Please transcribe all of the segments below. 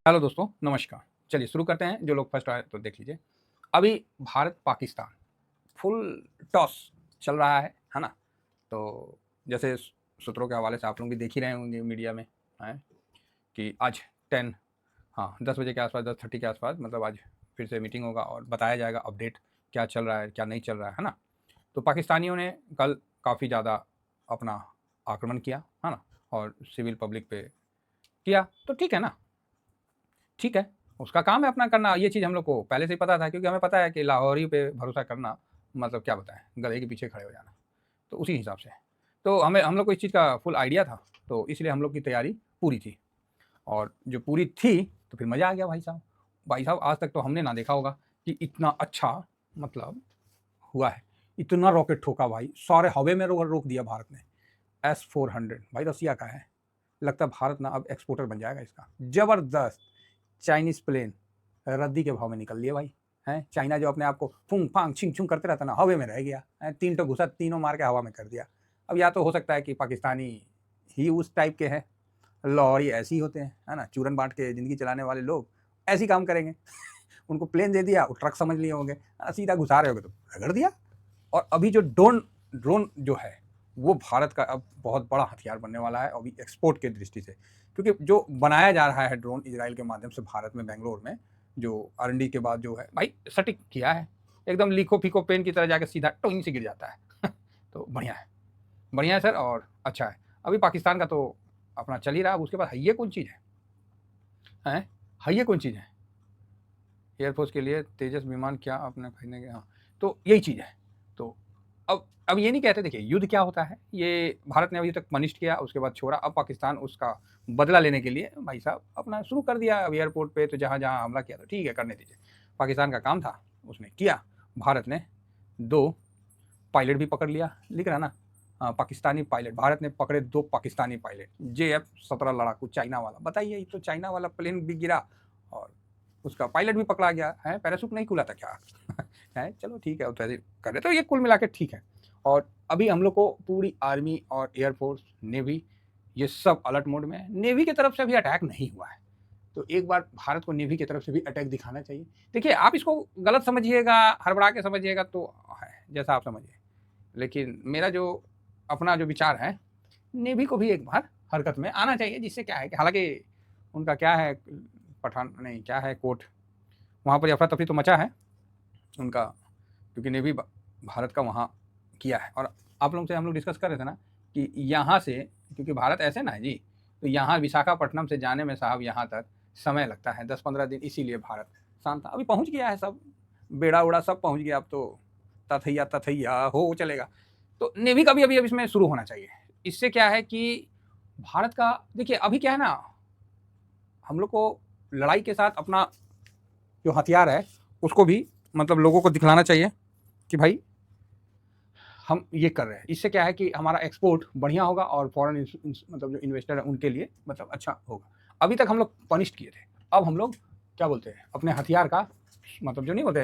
Hello दोस्तों, नमस्कार। चलिए शुरू करते हैं। जो लोग फर्स्ट आए तो देख लीजिए। अभी भारत पाकिस्तान फुल टॉस चल रहा है ना? तो जैसे सूत्रों के हवाले से आप लोग भी देख ही रहे होंगे मीडिया में, हैं कि आज 10 हाँ 10 बजे के आसपास, 10:30 के आसपास, मतलब आज फिर से मीटिंग होगा और बताया जाएगा अपडेट क्या चल रहा है, क्या नहीं चल रहा है ना? तो पाकिस्तानियों ने कल काफ़ी ज़्यादा अपना आक्रमण किया, है ना? और सिविल पब्लिक पे किया, तो ठीक है ना? ठीक है, उसका काम है अपना करना। ये चीज़ हम लोग को पहले से ही पता था, क्योंकि हमें पता है कि लाहौरी पे भरोसा करना मतलब क्या बताएँ, गधे के पीछे खड़े हो जाना। तो उसी हिसाब से तो हम लोग को इस चीज़ का फुल आइडिया था, तो इसलिए हम लोग की तैयारी पूरी थी। और जो पूरी थी तो फिर मज़ा आ गया भाई साहब। भाई साहब, आज तक तो हमने ना देखा होगा कि इतना अच्छा मतलब हुआ है। इतना रॉकेट ठोका भाई, सारे हवा में रोक दिया भारत ने। S-400 भाई रसिया का है। लगता है भारत ना अब एक्सपोर्टर बन जाएगा इसका। ज़बरदस्त। चाइनीज़ प्लेन रद्दी के भाव में निकल लिए भाई। हैं, चाइना जो अपने आप को फूंग फांग छिंग छुंग करते रहता ना, हवा में रह गया है। 3 तो घुसा, तीनों मार के हवा में कर दिया। अब या तो हो सकता है कि पाकिस्तानी ही उस टाइप के हैं, लाहौरी ऐसे ही होते हैं, है ना? चूरन बांट के ज़िंदगी चलाने वाले लोग ऐसे ही काम करेंगे। उनको प्लेन दे दिया, वो ट्रक समझ लिए होंगे, सीधा घुसा रहे होगे तो रगड़ दिया। और अभी जो ड्रोन जो है वो भारत का अब बहुत बड़ा हथियार बनने वाला है, अभी एक्सपोर्ट की दृष्टि से। क्योंकि जो बनाया जा रहा है ड्रोन इजराइल के माध्यम से भारत में, बेंगलोर में, जो R&D के बाद जो है भाई सटीक किया है, एकदम लिखो फीको पेन की तरह जाके सीधा टोइंग से गिर जाता है। तो बढ़िया है सर, और अच्छा है। अभी पाकिस्तान का तो अपना चल ही रहा है। अब उसके बाद है कौन चीज़ है, है कौन चीज़ है? एयरफोर्स के लिए तेजस विमान क्या आपने खरीदने के? हाँ, तो यही चीज़ है। तो अब ये नहीं कहते, देखिए युद्ध क्या होता है, ये भारत ने अभी तक मनिष्ट किया, उसके बाद छोड़ा। अब पाकिस्तान उसका बदला लेने के लिए भाई साहब अपना शुरू कर दिया। अब एयरपोर्ट पे तो जहाँ जहाँ हमला किया, तो ठीक है, करने दीजिए। पाकिस्तान का काम था, उसने किया। भारत ने 2 पायलट भी पकड़ लिया, लिख रहा ना? पाकिस्तानी पायलट, भारत ने पकड़े 2 पाकिस्तानी पायलट। JF-17 लड़ाकू चाइना वाला, बताइए, ये तो चाइना वाला प्लेन भी गिरा और उसका पायलट भी पकड़ा गया है। पैराशूट नहीं खुला था क्या? है, चलो ठीक है, तो ऐसे कर रहे, तो ये कुल मिला के ठीक है। और अभी हम लोग को पूरी आर्मी और एयरफोर्स, नेवी, ये सब अलर्ट मोड में है। नेवी की तरफ से भी अटैक नहीं हुआ है, तो एक बार भारत को नेवी की तरफ से भी अटैक दिखाना चाहिए। देखिए, आप इसको गलत समझिएगा, हड़बड़ा के समझिएगा तो है जैसा आप समझिए, लेकिन मेरा जो अपना जो विचार है, नेवी को भी एक बार हरकत में आना चाहिए। जिससे क्या है कि हालांकि उनका क्या है, पठान नहीं, क्या है, कोर्ट, वहाँ पर अफरा तफरी तो मचा है उनका, क्योंकि नेवी भारत का वहाँ किया है। और आप लोगों से हम लोग डिस्कस कर रहे थे ना कि यहाँ से, क्योंकि भारत ऐसे ना है जी, तो यहाँ विशाखापट्टनम से जाने में साहब यहाँ तक समय लगता है 10-15 दिन, इसीलिए भारत शांत था। अभी पहुँच गया है सब, बेड़ा उड़ा सब पहुँच गया। अब तो तथैया तथैया हो चलेगा। तो नेवी का भी अभी इसमें शुरू होना चाहिए। इससे क्या है कि भारत का, देखिए अभी क्या है ना, हम लोग को लड़ाई के साथ अपना जो हथियार है उसको भी मतलब लोगों को दिखलाना चाहिए कि भाई हम ये कर रहे हैं। इससे क्या है कि हमारा एक्सपोर्ट बढ़िया होगा और फॉरेन मतलब जो इन्वेस्टर है उनके लिए मतलब अच्छा होगा। अभी तक हम लोग पनिश्ड किए थे, अब हम लोग क्या बोलते हैं, अपने हथियार का मतलब जो नहीं होते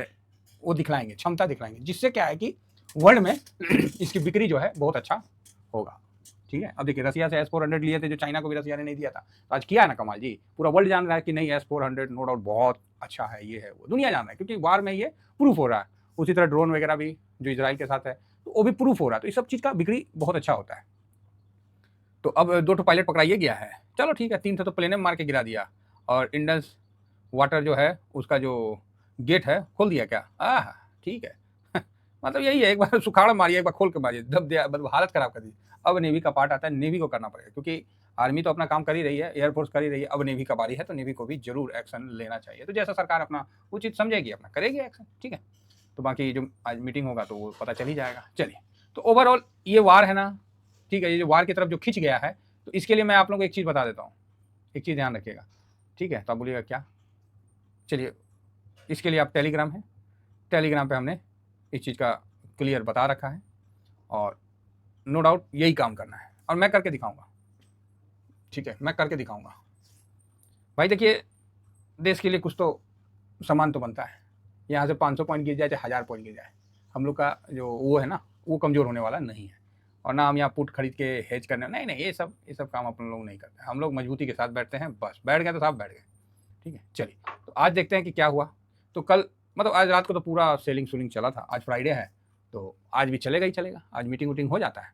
वो दिखलाएंगे, क्षमता दिखलाएंगे, जिससे क्या है कि वर्ल्ड में इसकी बिक्री जो है बहुत अच्छा होगा। ठीक है, अब देखिए रसिया से S-400 लिए थे, जो चाइना को भी रसिया ने नहीं दिया था, तो आज किया है ना कमाल जी। पूरा वर्ल्ड जान रहा है कि नहीं, S-400 नो डाउट बहुत अच्छा है, ये है वो, दुनिया जान रहा है, क्योंकि वार में ये प्रूफ हो रहा है। उसी तरह ड्रोन वगैरह भी जो इसराइल के साथ है, तो वो भी प्रूफ हो रहा है। तो इस सब चीज़ का बिक्री बहुत अच्छा होता है। तो अब 2 ठो पायलट पकड़ाइए गया है, चलो ठीक है, 3 ठो तो प्लेने मार के गिरा दिया। और इंडस वाटर जो है उसका जो गेट है खोल दिया क्या? ठीक है। मतलब यही है, एक बार सुखाड़ मारिए, एक बार खोल के मारिए, दब दिया, मतलब हालत खराब कर दी। अब नेवी का पार्ट आता है, नेवी को करना पड़ेगा, क्योंकि आर्मी तो अपना काम कर ही रही है, एयरफोर्स कर ही रही है, अब नेवी का बारी है, तो नेवी को भी जरूर एक्शन लेना चाहिए। तो जैसा सरकार अपना उचित समझेगी अपना करेगी एक्शन, ठीक है। तो बाकी जो आज मीटिंग होगा तो वो पता चल ही जाएगा। चलिए, तो ओवरऑल ये वार है ना, ठीक है, ये जो वार की तरफ जो खिंच गया है, तो इसके लिए मैं आप लोगों को एक चीज़ बता देता हूँ, एक चीज़ ध्यान रखिएगा, ठीक है? तो आप बोलिएगा क्या? चलिए, इसके लिए आप टेलीग्राम है, टेलीग्राम पे हमने इस चीज़ का क्लियर बता रखा है, और नो डाउट यही काम करना है, और मैं करके दिखाऊंगा, ठीक है, मैं करके दिखाऊंगा। भाई देखिए, देश के लिए कुछ तो सामान तो बनता है। यहाँ से 500 पॉइंट गिर जाए, चाहे 1000 पॉइंट गिर जाए, हम लोग का जो वो है ना, वो कमज़ोर होने वाला नहीं है। और ना हम यहाँ पुट खरीद के हेज करने, नहीं नहीं, ये सब काम अपन लोग नहीं करते। हम लोग मजबूती के साथ बैठते हैं, बस बैठ गए तो साहब बैठ गए। ठीक है। चलिए, तो आज देखते हैं कि क्या हुआ। तो कल मतलब आज रात को तो पूरा सेलिंग सुलिंग चला था, आज फ्राइडे है तो आज भी चलेगा ही चलेगा, आज मीटिंग वूटिंग हो जाता है।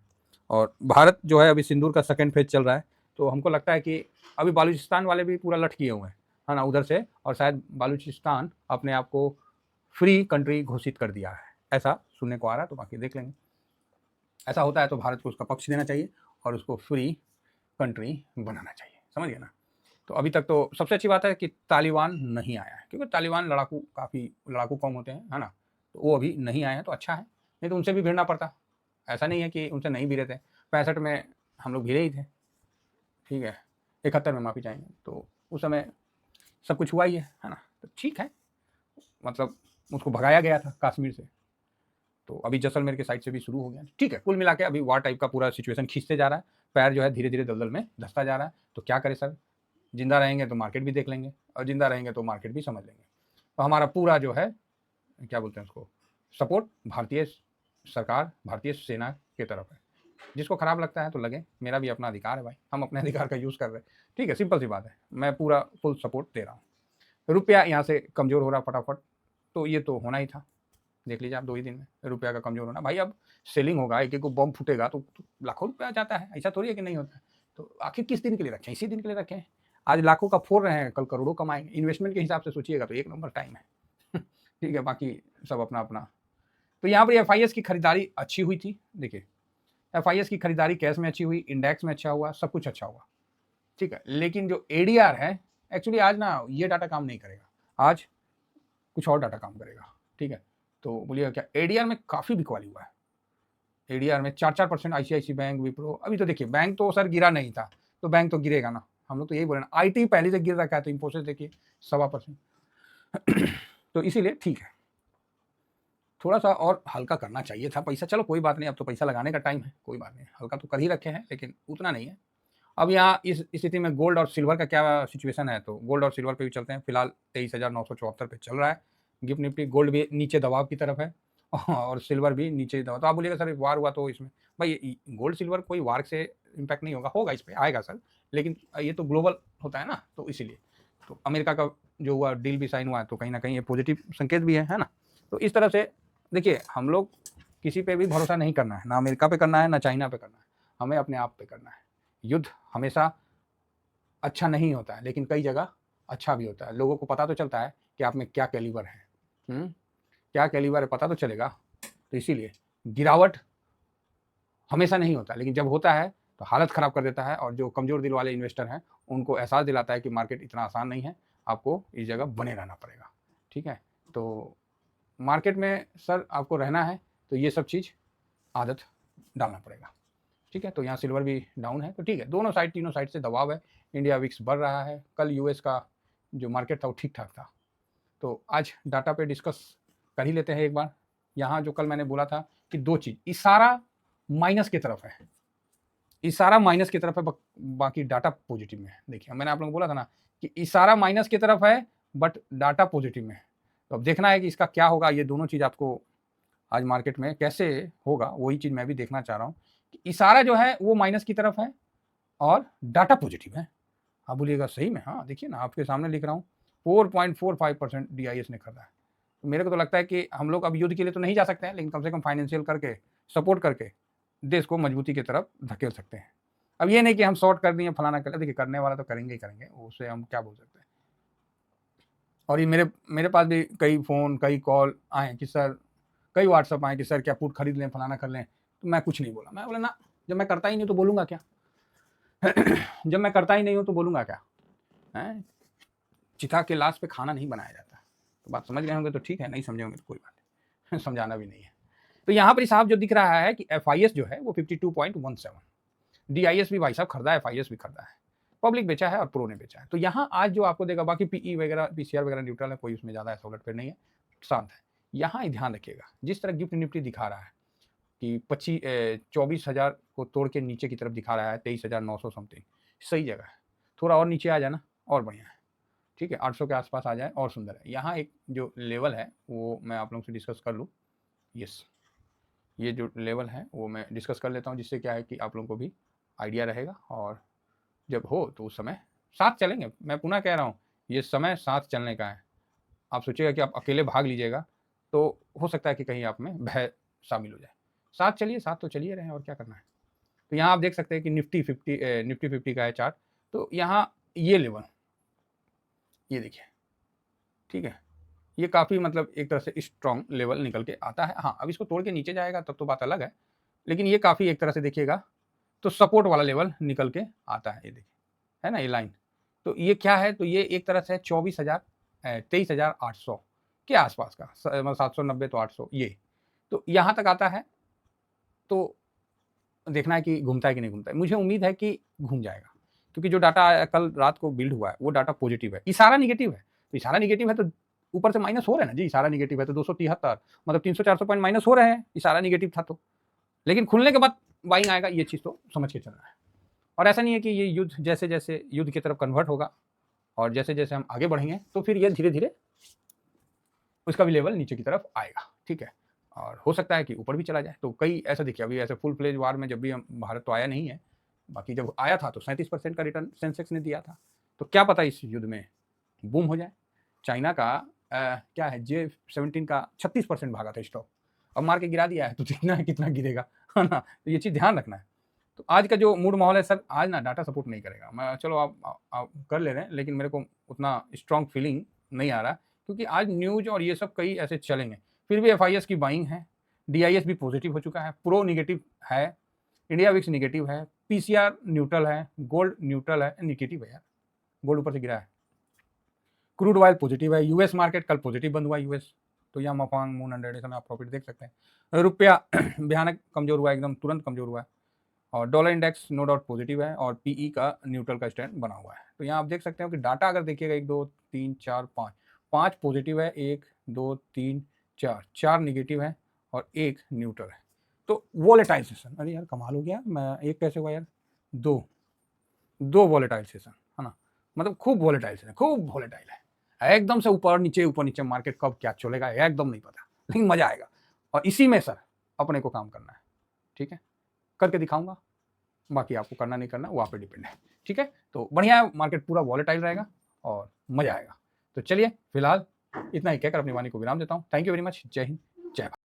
और भारत जो है अभी सिंदूर का सेकंड फेज चल रहा है, तो हमको लगता है कि अभी बालूचिस्तान वाले भी पूरा लट किए हुए हैं, है ना, उधर से, और शायद बालूचिस्तान अपने आप को फ्री कंट्री घोषित कर दिया है, ऐसा सुनने को आ रहा है, तो बाकी देख लेंगे। ऐसा होता है तो भारत को उसका पक्ष देना चाहिए और उसको फ्री कंट्री बनाना चाहिए, समझ गए ना। तो अभी तक तो सबसे अच्छी बात है कि तालिबान नहीं आया है, क्योंकि तालिबान लड़ाकू काफ़ी लड़ाकू कम होते हैं, है ना, तो वो अभी नहीं आए हैं तो अच्छा है, नहीं तो उनसे भी भिड़ना पड़ता। ऐसा नहीं है कि उनसे नहीं भिड़े थे, 65 में हम लोग भिड़े ही थे, ठीक है, 71 में माफ़ी चाहेंगे, तो उस समय सब कुछ हुआ ही है ना, तो ठीक है, मतलब उसको भगाया गया था कश्मीर से, तो अभी जैसलमेर के साइड से भी शुरू हो गया, ठीक है। कुल मिला के अभी वार टाइप का पूरा सिचुएशन खींचते जा रहा है, पैर जो है धीरे धीरे दलदल में धंसता जा रहा है, तो क्या करें सर, जिंदा रहेंगे तो मार्केट भी देख लेंगे, और जिंदा रहेंगे तो मार्केट भी समझ लेंगे। तो हमारा पूरा जो है क्या बोलते हैं उसको, सपोर्ट भारतीय सरकार, भारतीय सेना की तरफ है। जिसको खराब लगता है तो लगे, मेरा भी अपना अधिकार है भाई, हम अपने अधिकार का यूज़ कर रहे हैं, ठीक है, सिंपल सी बात है, मैं पूरा फुल सपोर्ट दे रहा हूँ। रुपया यहाँ से कमज़ोर हो रहा फटाफट, तो ये तो होना ही था, देख लीजिए आप 2 ही दिन में रुपया का कमज़ोर होना। भाई अब सेलिंग होगा, एक-एक को बम फूटेगा तो लाखों रुपया जाता है, ऐसा थोड़ी है कि नहीं होता है। तो आखिर किस दिन के लिए रखें, इसी दिन के लिए रखें। आज लाखों का फोड़ रहे हैं, कल करोड़ों कमाएँगे। इन्वेस्टमेंट के हिसाब से सोचिएगा तो एक नंबर टाइम है। ठीक है, बाकी सब अपना-अपना। तो यहाँ पर एफआईएस की खरीदारी अच्छी हुई थी। देखिए, एफआईएस की खरीदारी कैश में अच्छी हुई, इंडेक्स में अच्छा हुआ, सब कुछ अच्छा हुआ, ठीक है। लेकिन जो एडीआर है, एक्चुअली आज ना ये डाटा काम नहीं करेगा, आज कुछ और डाटा काम करेगा, ठीक है। तो बोलिएगा क्या, एडीआर में काफ़ी बिकवाली हुआ है। एडीआर में 4-4% आईसीआईसी बैंक, विप्रो, अभी तो देखिए बैंक तो सर गिरा नहीं था, तो बैंक तो गिरेगा ना, हम लोग तो यही बोल रहे हैं। आईटी पहले से गिर रखा है, तो इंफोसिस देखिए 1.25%। तो इसीलिए ठीक है, थोड़ा सा और हल्का करना चाहिए था पैसा, चलो कोई बात नहीं, अब तो पैसा लगाने का टाइम है, कोई बात नहीं, हल्का तो कर ही रखे हैं, लेकिन उतना नहीं है। अब यहाँ इस स्थिति में गोल्ड और सिल्वर का क्या सिचुएशन है, तो गोल्ड और सिल्वर पे भी चलते हैं। फिलहाल 23,974 पे चल रहा है गिफ्ट निफ्टी। गोल्ड भी नीचे दबाव की तरफ है और सिल्वर भी नीचे दबाव। तो आप बोलिएगा सर वार हुआ तो इसमें, भाई गोल्ड सिल्वर कोई वार से इम्पैक्ट नहीं होगा, होगा इस पर आएगा सर, लेकिन ये तो ग्लोबल होता है ना, तो इसीलिए तो अमेरिका का जो हुआ डील भी साइन हुआ है, तो कहीं ना कहीं ये पॉजिटिव संकेत भी है ना। तो इस तरह से देखिए, हम लोग किसी पे भी भरोसा नहीं करना है, ना अमेरिका पे करना है, ना चाइना पे करना है, हमें अपने आप पे करना है। युद्ध हमेशा अच्छा नहीं होता है, लेकिन कई जगह अच्छा भी होता है। लोगों को पता तो चलता है कि आप में क्या कैलिबर है, क्या कैलिबर है पता तो चलेगा। तो इसीलिए गिरावट हमेशा नहीं होता, लेकिन जब होता है तो हालत ख़राब कर देता है, और जो कमज़ोर दिल वाले इन्वेस्टर हैं उनको एहसास दिलाता है कि मार्केट इतना आसान नहीं है, आपको इस जगह बने रहना पड़ेगा, ठीक है। तो मार्केट में सर आपको रहना है तो ये सब चीज़ आदत डालना पड़ेगा, ठीक है। तो यहाँ सिल्वर भी डाउन है, तो ठीक है, दोनों साइड तीनों साइड से दबाव है। इंडिया विक्स बढ़ रहा है, कल यूएस का जो मार्केट था वो ठीक ठाक था। तो आज डाटा पे डिस्कस कर ही लेते हैं एक बार। यहाँ जो कल मैंने बोला था कि दो चीज़, इशारा माइनस की तरफ है, इशारा माइनस की तरफ है, बाकी डाटा पॉजिटिव में है। देखिए मैंने आप लोगों को बोला था ना कि इशारा माइनस की तरफ है बट डाटा पॉजिटिव में है। तो अब देखना है कि इसका क्या होगा। ये दोनों चीज़ आपको आज मार्केट में कैसे होगा, वही चीज़ मैं भी देखना चाह रहा हूँ कि इशारा जो है वो माइनस की तरफ है और डाटा पॉजिटिव है। आप बोलिएगा सही में, हाँ देखिए ना आपके सामने लिख रहा हूँ, 4.45% DIS ने खरीदा है। तो मेरे को तो लगता है कि हम लोग अब युद्ध के लिए तो नहीं जा सकते हैं, लेकिन कम से कम फाइनेंशियल करके सपोर्ट करके देश को मजबूती की तरफ धकेल सकते हैं। अब ये नहीं कि हम शॉर्ट कर दिए फलाना कर, देखिए करने वाला तो करेंगे ही करेंगे, उससे हम क्या बोल सकते हैं। और ये मेरे पास भी कई फ़ोन कई कॉल आए कि सर, कई व्हाट्सअप आए कि सर क्या पुट खरीद लें फलाना कर लें, तो मैं कुछ नहीं बोला। मैं बोला ना, जब मैं करता ही नहीं तो बोलूँगा क्या। जब मैं करता ही नहीं हूँ तो बोलूँगा क्या है। चिता के लाश पे खाना नहीं बनाया जाता। तो बात समझ गए होंगे तो ठीक है, नहीं समझे होंगे तो कोई बात नहीं, समझाना भी नहीं है। तो यहाँ पर साहब जो दिख रहा है कि FIS जो है वो 52.17, DIS भी भाई साहब खरीदा है, FIS भी खरीदा है, पब्लिक बेचा है और प्रो ने बेचा है। तो यहाँ आज जो आपको देगा, बाकी PE वगैरह PCR वगैरह न्यूट्रल है, कोई उसमें ज़्यादा ऐसा उलटफेर नहीं है, शांत है। यहाँ ही ध्यान रखिएगा, जिस तरह गिफ्ट निफ्टी दिखा रहा है कि 24,000 को तोड़ के नीचे की तरफ दिखा रहा है, 23,900 समथिंग, सही जगह है। थोड़ा और नीचे आ जाना और बढ़िया है, ठीक है, 800 के आसपास आ जाए और सुंदर है। यहाँ एक जो लेवल है वो मैं आप लोगों से डिस्कस कर लूँ। यस, ये जो लेवल है वो मैं डिस्कस कर लेता हूँ, जिससे क्या है कि आप लोगों को भी आइडिया रहेगा, और जब हो तो उस समय साथ चलेंगे। मैं पुनः कह रहा हूँ ये समय साथ चलने का है। आप सोचिएगा कि आप अकेले भाग लीजिएगा तो हो सकता है कि कहीं आप में भय शामिल हो जाए। साथ चलिए, साथ तो चलिए रहे हैं, और क्या करना है। तो यहाँ आप देख सकते हैं कि निफ्टी 50 का है चार्ट। तो यहाँ ये लेवल, ये देखिए, ठीक है, ये काफ़ी मतलब एक तरह से स्ट्रॉन्ग लेवल निकल के आता है। हाँ, अब इसको तोड़ के नीचे जाएगा तब तो बात अलग है, लेकिन ये काफ़ी एक तरह से देखिएगा तो सपोर्ट वाला लेवल निकल के आता है। ये देखिए, है ना ये लाइन। तो ये क्या है, तो ये एक तरह से 23,800 के आसपास का, मतलब 790 तो 800 ये, तो यहाँ तक आता है। तो देखना है कि घूमता है कि नहीं घूमता है। मुझे उम्मीद है कि घूम जाएगा, क्योंकि जो डाटा कल रात को बिल्ड हुआ है वो डाटा पॉजिटिव है। इशारा नेगेटिव है, तो इशारा नेगेटिव है तो ऊपर से माइनस हो रहे हैं ना जी। इशारा नेगेटिव है तो 273, मतलब 300-400 पॉइंट माइनस हो रहे हैं, इशारा नेगेटिव था तो। लेकिन खुलने के बाद बाइंग आएगा, ये चीज़ तो समझ के चलना है। और ऐसा नहीं है कि ये युद्ध जैसे जैसे युद्ध की तरफ कन्वर्ट होगा और जैसे जैसे हम आगे बढ़ेंगे तो फिर ये धीरे धीरे उसका भी लेवल नीचे की तरफ आएगा, ठीक है। और हो सकता है कि ऊपर भी चला जाए। तो कई ऐसा देखिए, अभी ऐसे फुल फ्लेज वार में जब भी हम भारत तो आया नहीं है, बाकी जब आया था तो 37% का रिटर्न सेंसेक्स ने दिया था। तो क्या पता इस युद्ध में बूम हो जाए। चाइना का क्या है, J17 का 36% भागा था स्टॉक, अब मार के गिरा दिया है, तो देखना है कितना गिरेगा, है ना। तो ये चीज़ ध्यान रखना है। तो आज का जो मूड माहौल है सर, आज ना डाटा सपोर्ट नहीं करेगा। मैं चलो आप कर ले रहे हैं, लेकिन मेरे को उतना स्ट्रॉन्ग फीलिंग नहीं आ रहा, क्योंकि आज न्यूज और ये सब कई ऐसे चलेंगे। फिर भी FIS की बाइंग है, DIS भी पॉजिटिव हो चुका है, प्रो निगेटिव है, इंडिया विक्स निगेटिव है, PCR न्यूट्रल है, गोल्ड न्यूट्रल है, निगेटिव है यार, गोल्ड ऊपर से गिरा है। क्रूड ऑयल पॉजिटिव है, यूएस मार्केट कल पॉजिटिव बंद हुआ यूएस, तो यहाँ मफांग मून 100 इसमें आप प्रॉफिट देख सकते हैं। रुपया भयानक कमजोर हुआ है, एकदम तुरंत कमजोर हुआ है। और dollar index no doubt positive है, और PE का न्यूट्रल का स्टैंड बना हुआ है। तो यहाँ आप देख सकते हो कि डाटा अगर देखिएगा 1 2 3 4 5, 5 पॉजिटिव है, 1 2 3 4, 4 निगेटिव है और 1 न्यूट्रल है। तो वॉलेटाइल सेशन, अरे यार कमाल हो गया, मैं एक कैसे हुआ यार, दो वॉलेटाइल सेशन, है ना, मतलब खूब वॉलेटाइल सेशन, खूब वॉलेटाइल है, एकदम से ऊपर नीचे मार्केट कब क्या चलेगा एकदम नहीं पता, लेकिन मजा आएगा। और इसी में सर अपने को काम करना है, ठीक है, करके दिखाऊंगा। बाकी आपको करना नहीं करना वो आप पे डिपेंड है, ठीक है। तो बढ़िया है, मार्केट पूरा वॉलेटाइल रहेगा और मजा आएगा। तो चलिए फिलहाल इतना ही कहकर अपनी वाणी को विराम देता हूँ। Thank you very much. जय हिंद, जय भारत।